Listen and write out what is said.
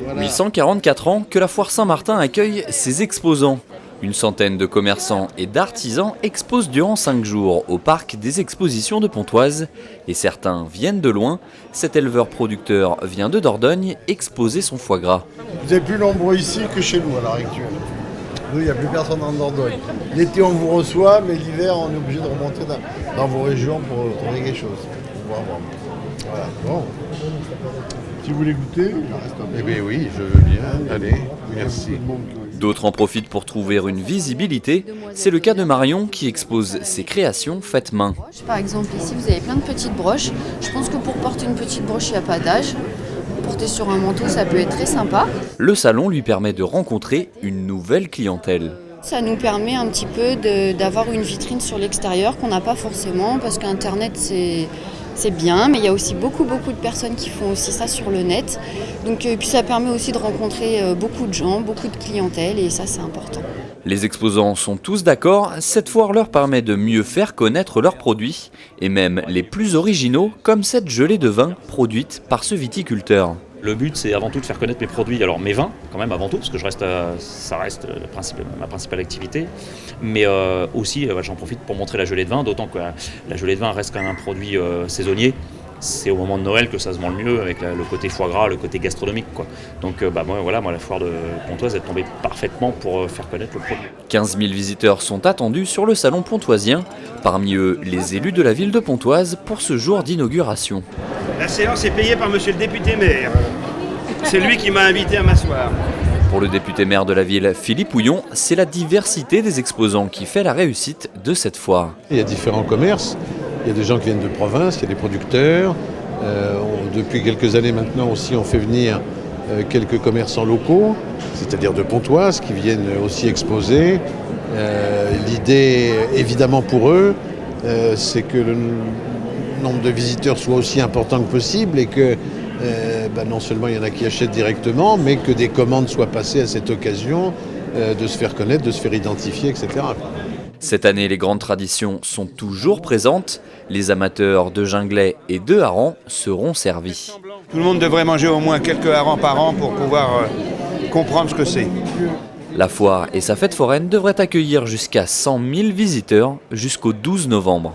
Voilà. 1144 ans que la foire Saint-Martin accueille ses exposants. Une centaine de commerçants et d'artisans exposent durant 5 jours au parc des expositions de Pontoise. Et certains viennent de loin. Cet éleveur-producteur vient de Dordogne exposer son foie gras. Vous êtes plus nombreux ici que chez nous à l'heure actuelle. Nous, il n'y a plus personne en Dordogne. L'été, on vous reçoit, mais l'hiver, on est obligé de remonter dans vos régions pour trouver quelque chose. Pour voir. Voilà. Bon. Si vous voulez goûter, il en reste un peu. Eh bien oui, je veux bien. Allez, merci. D'autres en profitent pour trouver une visibilité. C'est le cas de Marion qui expose ses créations faites main. Par exemple, ici, vous avez plein de petites broches. Je pense que pour porter une petite broche, il n'y a pas d'âge. Porter sur un manteau, ça peut être très sympa. Le salon lui permet de rencontrer une nouvelle clientèle. Ça nous permet un petit peu d'avoir une vitrine sur l'extérieur qu'on n'a pas forcément, parce qu'Internet, c'est bien, mais il y a aussi beaucoup de personnes qui font aussi ça sur le net. Donc, puis ça permet aussi de rencontrer beaucoup de gens, beaucoup de clientèle, et ça, c'est important. Les exposants sont tous d'accord, cette foire leur permet de mieux faire connaître leurs produits, et même les plus originaux, comme cette gelée de vin produite par ce viticulteur. Le but, c'est avant tout de faire connaître mes produits, alors mes vins, quand même avant tout, parce que ça reste ma principale activité. Mais aussi, j'en profite pour montrer la gelée de vin, d'autant que la gelée de vin reste quand même un produit saisonnier. C'est au moment de Noël que ça se vend le mieux, avec le côté foie gras, le côté gastronomique, quoi. Donc moi, la foire de Pontoise est tombée parfaitement pour faire connaître le produit. 15 000 visiteurs sont attendus sur le salon pontoisien, parmi eux les élus de la ville de Pontoise pour ce jour d'inauguration. La séance est payée par monsieur le député maire. C'est lui qui m'a invité à m'asseoir. Pour le député maire de la ville, Philippe Houillon, c'est la diversité des exposants qui fait la réussite de cette foire. Il y a différents commerces. Il y a des gens qui viennent de province, il y a des producteurs. Depuis quelques années maintenant aussi, on fait venir quelques commerçants locaux, c'est-à-dire de Pontoise, qui viennent aussi exposer. L'idée, évidemment pour eux, c'est que le nombre de visiteurs soit aussi important que possible et que non seulement il y en a qui achètent directement, mais que des commandes soient passées à cette occasion de se faire connaître, de se faire identifier, etc. Cette année, les grandes traditions sont toujours présentes. Les amateurs de ginglet et de harengs seront servis. Tout le monde devrait manger au moins quelques harengs par an pour pouvoir comprendre ce que c'est. La foire et sa fête foraine devraient accueillir jusqu'à 100 000 visiteurs jusqu'au 12 novembre.